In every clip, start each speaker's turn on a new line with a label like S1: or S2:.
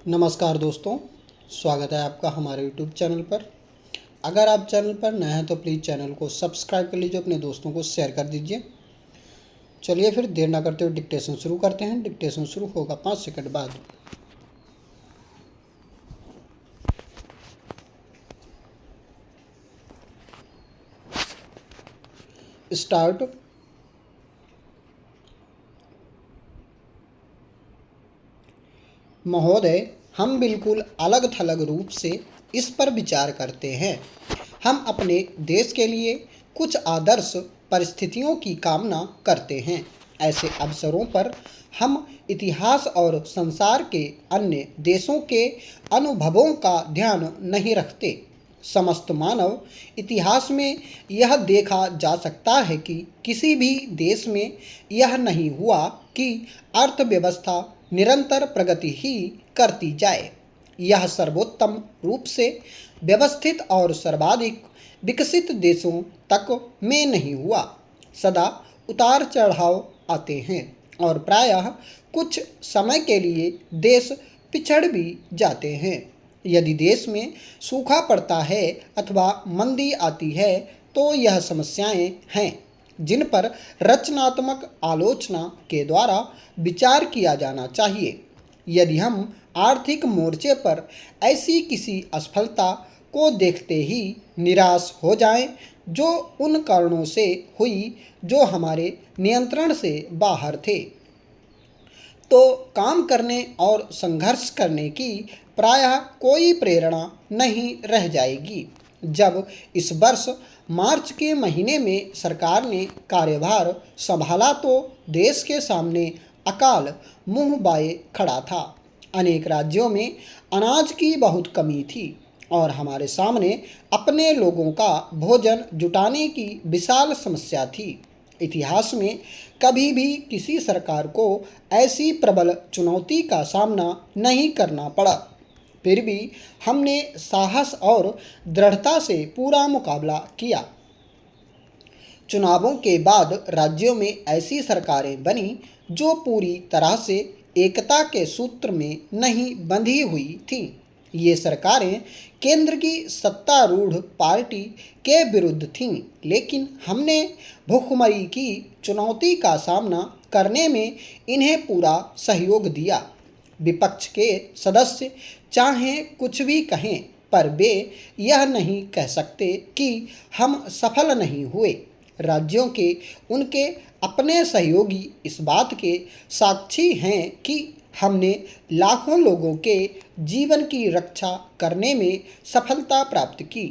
S1: नमस्कार दोस्तों, स्वागत है आपका हमारे यूट्यूब चैनल पर। अगर आप चैनल पर नए हैं तो प्लीज़ चैनल को सब्सक्राइब कर लीजिए, अपने दोस्तों को शेयर कर दीजिए। चलिए फिर देर ना करते हुए डिक्टेशन शुरू करते हैं। डिक्टेशन शुरू होगा 5 सेकंड बाद। स्टार्ट। महोदय, हम बिल्कुल अलग थलग रूप से इस पर विचार करते हैं। हम अपने देश के लिए कुछ आदर्श परिस्थितियों की कामना करते हैं। ऐसे अवसरों पर हम इतिहास और संसार के अन्य देशों के अनुभवों का ध्यान नहीं रखते। समस्त मानव इतिहास में यह देखा जा सकता है कि किसी भी देश में यह नहीं हुआ कि अर्थव्यवस्था निरंतर प्रगति ही करती जाए। यह सर्वोत्तम रूप से व्यवस्थित और सर्वाधिक विकसित देशों तक में नहीं हुआ। सदा उतार चढ़ाव आते हैं और प्रायः कुछ समय के लिए देश पिछड़ भी जाते हैं। यदि देश में सूखा पड़ता है अथवा मंदी आती है तो यह समस्याएं हैं जिन पर रचनात्मक आलोचना के द्वारा विचार किया जाना चाहिए। यदि हम आर्थिक मोर्चे पर ऐसी किसी असफलता को देखते ही निराश हो जाएं, जो उन कारणों से हुई जो हमारे नियंत्रण से बाहर थे, तो काम करने और संघर्ष करने की प्रायः कोई प्रेरणा नहीं रह जाएगी। जब इस वर्ष मार्च के महीने में सरकार ने कार्यभार संभाला तो देश के सामने अकाल मुंह बाए खड़ा था। अनेक राज्यों में अनाज की बहुत कमी थी और हमारे सामने अपने लोगों का भोजन जुटाने की विशाल समस्या थी। इतिहास में कभी भी किसी सरकार को ऐसी प्रबल चुनौती का सामना नहीं करना पड़ा। फिर भी हमने साहस और दृढ़ता से पूरा मुकाबला किया। चुनावों के बाद राज्यों में ऐसी सरकारें बनी जो पूरी तरह से एकता के सूत्र में नहीं बंधी हुई थीं। ये सरकारें केंद्र की सत्तारूढ़ पार्टी के विरुद्ध थीं, लेकिन हमने भुखमरी की चुनौती का सामना करने में इन्हें पूरा सहयोग दिया। विपक्ष के सदस्य चाहे कुछ भी कहें, पर वे यह नहीं कह सकते कि हम सफल नहीं हुए। राज्यों के उनके अपने सहयोगी इस बात के साक्षी हैं कि हमने लाखों लोगों के जीवन की रक्षा करने में सफलता प्राप्त की।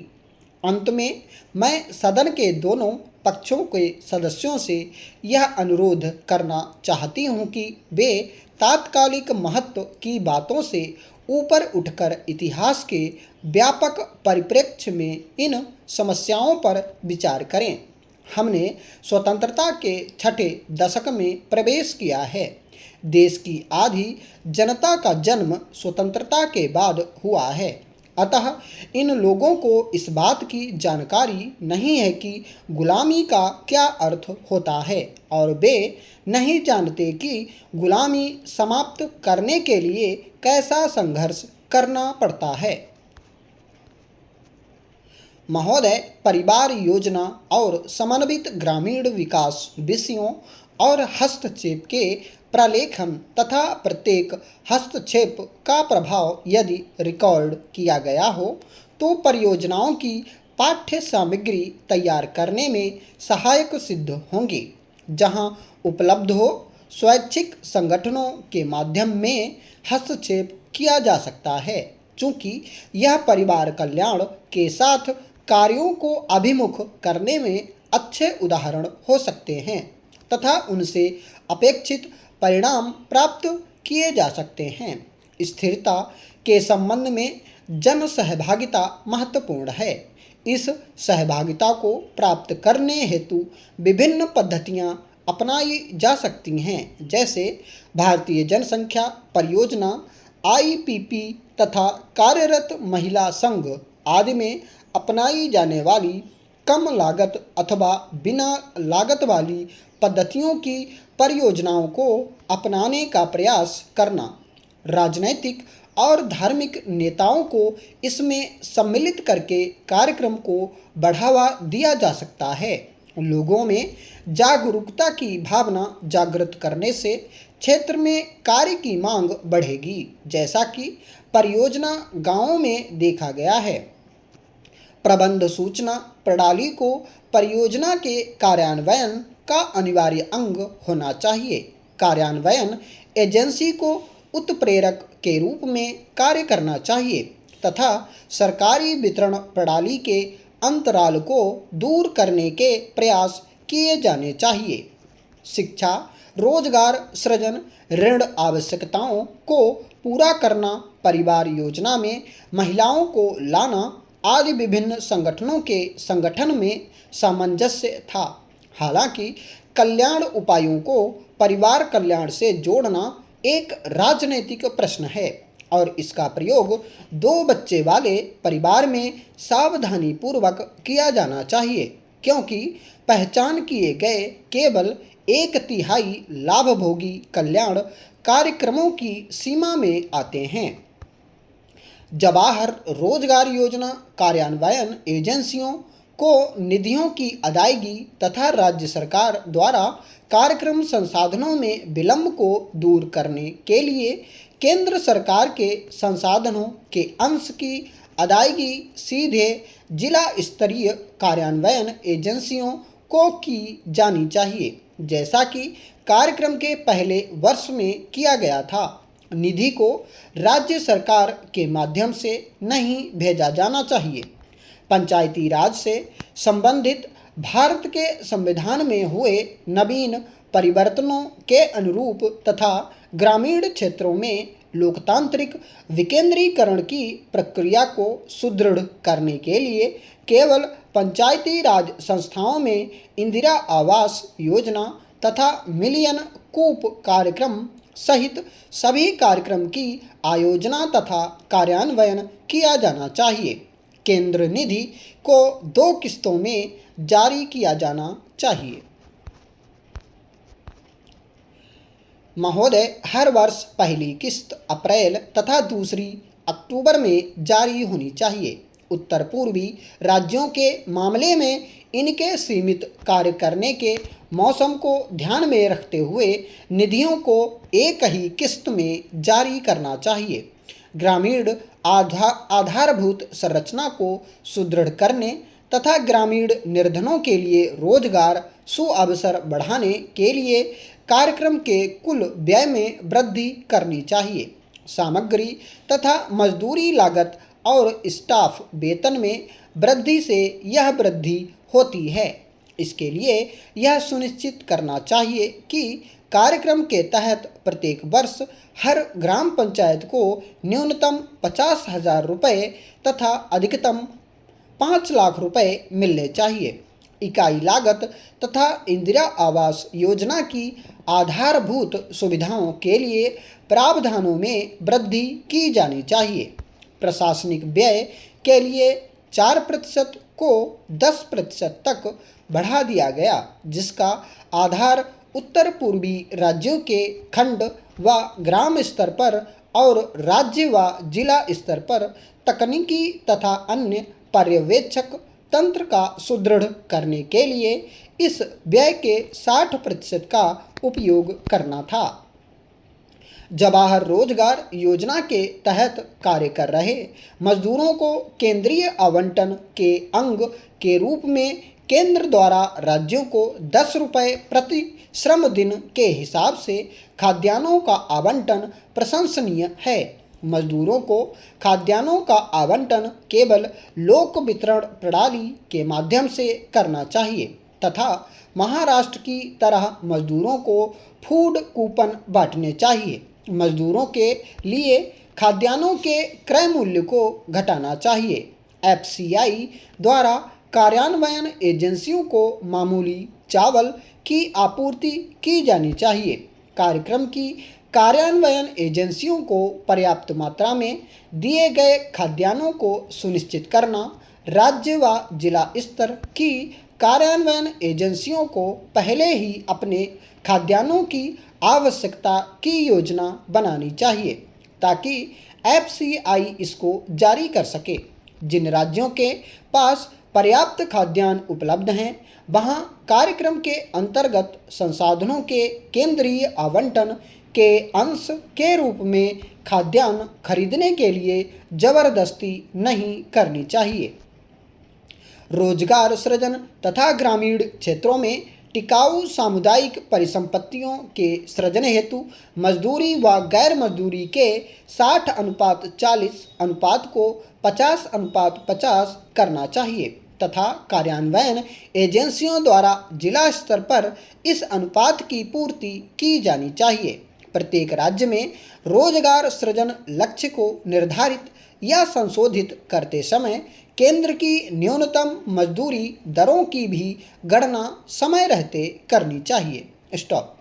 S1: अंत में मैं सदन के दोनों पक्षों के सदस्यों से यह अनुरोध करना चाहती हूँ कि वे तात्कालिक महत्व की बातों से ऊपर उठकर इतिहास के व्यापक परिप्रेक्ष्य में इन समस्याओं पर विचार करें। हमने स्वतंत्रता के छठे दशक में प्रवेश किया है। देश की आधी जनता का जन्म स्वतंत्रता के बाद हुआ है। अतः इन लोगों को इस बात की जानकारी नहीं है कि गुलामी का क्या अर्थ होता है और वे नहीं जानते कि गुलामी समाप्त करने के लिए कैसा संघर्ष करना पड़ता है। महोदय, परिवार योजना और समन्वित ग्रामीण विकास विषयों और हस्तक्षेप के प्रलेखन तथा प्रत्येक हस्तक्षेप का प्रभाव यदि रिकॉर्ड किया गया हो तो परियोजनाओं की पाठ्य सामग्री तैयार करने में सहायक सिद्ध होंगी। जहां उपलब्ध हो, स्वैच्छिक संगठनों के माध्यम में हस्तक्षेप किया जा सकता है, चूँकि यह परिवार कल्याण के साथ कार्यों को अभिमुख करने में अच्छे उदाहरण हो सकते हैं तथा उनसे अपेक्षित परिणाम प्राप्त किए जा सकते हैं। स्थिरता के संबंध में जन सहभागिता महत्वपूर्ण है। इस सहभागिता को प्राप्त करने हेतु विभिन्न पद्धतियां अपनाई जा सकती हैं, जैसे भारतीय जनसंख्या परियोजना, आईपीपी तथा कार्यरत महिला संघ आदि में अपनाई जाने वाली कम लागत अथवा बिना लागत वाली पद्धतियों की परियोजनाओं को अपनाने का प्रयास करना। राजनैतिक और धार्मिक नेताओं को इसमें सम्मिलित करके कार्यक्रम को बढ़ावा दिया जा सकता है। लोगों में जागरूकता की भावना जागृत करने से क्षेत्र में कार्य की मांग बढ़ेगी, जैसा कि परियोजना गांवों में देखा गया है। प्रबंध सूचना प्रणाली को परियोजना के कार्यान्वयन का अनिवार्य अंग होना चाहिए। कार्यान्वयन एजेंसी को उत्प्रेरक के रूप में कार्य करना चाहिए तथा सरकारी वितरण प्रणाली के अंतराल को दूर करने के प्रयास किए जाने चाहिए। शिक्षा, रोजगार सृजन, ऋण आवश्यकताओं को पूरा करना, परिवार योजना में महिलाओं को लाना आदि विभिन्न संगठनों के संगठन में सामंजस्य था। हालांकि कल्याण उपायों को परिवार कल्याण से जोड़ना एक राजनीतिक प्रश्न है और इसका प्रयोग 2 बच्चे वाले परिवार में सावधानीपूर्वक किया जाना चाहिए, क्योंकि पहचान किए गए केवल 1/3 लाभभोगी कल्याण कार्यक्रमों की सीमा में आते हैं। जवाहर रोजगार योजना कार्यान्वयन एजेंसियों को निधियों की अदायगी तथा राज्य सरकार द्वारा कार्यक्रम संसाधनों में विलंब को दूर करने के लिए केंद्र सरकार के संसाधनों के अंश की अदायगी सीधे जिला स्तरीय कार्यान्वयन एजेंसियों को की जानी चाहिए, जैसा कि कार्यक्रम के पहले वर्ष में किया गया था। निधि को राज्य सरकार के माध्यम से नहीं भेजा जाना चाहिए। पंचायती राज से संबंधित भारत के संविधान में हुए नवीन परिवर्तनों के अनुरूप तथा ग्रामीण क्षेत्रों में लोकतांत्रिक विकेंद्रीकरण की प्रक्रिया को सुदृढ़ करने के लिए केवल पंचायती राज संस्थाओं में इंदिरा आवास योजना तथा मिलियन कूप कार्यक्रम सहित सभी कार्यक्रम की आयोजना तथा कार्यान्वयन किया जाना चाहिए। केंद्र निधि को 2 किस्तों में जारी किया जाना चाहिए। महोदय, हर वर्ष पहली किस्त अप्रैल तथा दूसरी अक्टूबर में जारी होनी चाहिए। उत्तर पूर्वी राज्यों के मामले में इनके सीमित कार्य करने के मौसम को ध्यान में रखते हुए निधियों को एक ही किस्त में जारी करना चाहिए। ग्रामीण आधारभूत संरचना को सुदृढ़ करने तथा ग्रामीण निर्धनों के लिए रोजगार सुअवसर बढ़ाने के लिए कार्यक्रम के कुल व्यय में वृद्धि करनी चाहिए। सामग्री तथा मजदूरी लागत और स्टाफ वेतन में वृद्धि से यह वृद्धि होती है। इसके लिए यह सुनिश्चित करना चाहिए कि कार्यक्रम के तहत प्रत्येक वर्ष हर ग्राम पंचायत को न्यूनतम 50,000 रुपये तथा अधिकतम 5 लाख रुपये मिलने चाहिए। इकाई लागत तथा इंदिरा आवास योजना की आधारभूत सुविधाओं के लिए प्रावधानों में वृद्धि की जानी चाहिए। प्रशासनिक व्यय के लिए 4% को 10% तक बढ़ा दिया गया, जिसका आधार उत्तर पूर्वी राज्यों के खंड व ग्राम स्तर पर और राज्य व जिला स्तर पर तकनीकी तथा अन्य पर्यवेक्षक तंत्र का सुदृढ़ करने के लिए इस व्यय के 60% का उपयोग करना था। जवाहर रोजगार योजना के तहत कार्य कर रहे मजदूरों को केंद्रीय आवंटन के अंग के रूप में केंद्र द्वारा राज्यों को 10 रुपये प्रति श्रम दिन के हिसाब से खाद्यान्नों का आवंटन प्रशंसनीय है। मजदूरों को खाद्यान्नों का आवंटन केवल लोक वितरण प्रणाली के माध्यम से करना चाहिए तथा महाराष्ट्र की तरह मजदूरों को फूड कूपन बांटने चाहिए। मजदूरों के लिए खाद्यान्नों के क्रय मूल्य को घटाना चाहिए। एफसीआई द्वारा कार्यान्वयन एजेंसियों को मामूली चावल की आपूर्ति की जानी चाहिए। कार्यक्रम की कार्यान्वयन एजेंसियों को पर्याप्त मात्रा में दिए गए खाद्यान्नों को सुनिश्चित करना, राज्य व जिला स्तर की कार्यान्वयन एजेंसियों को पहले ही अपने खाद्यान्नों की आवश्यकता की योजना बनानी चाहिए ताकि एफसीआई इसको जारी कर सके। जिन राज्यों के पास पर्याप्त खाद्यान्न उपलब्ध हैं, वहां कार्यक्रम के अंतर्गत संसाधनों के केंद्रीय आवंटन के अंश के रूप में खाद्यान्न खरीदने के लिए जबरदस्ती नहीं करनी चाहिए। रोजगार सृजन तथा ग्रामीण क्षेत्रों में टिकाऊ सामुदायिक परिसंपत्तियों के सृजन हेतु मजदूरी व गैर मजदूरी के 60:40 अनुपात को 50:50 करना चाहिए तथा कार्यान्वयन एजेंसियों द्वारा जिला स्तर पर इस अनुपात की पूर्ति की जानी चाहिए। प्रत्येक राज्य में रोजगार सृजन लक्ष्य को निर्धारित या संशोधित करते समय केंद्र की न्यूनतम मजदूरी दरों की भी गणना समय रहते करनी चाहिए। स्टॉप।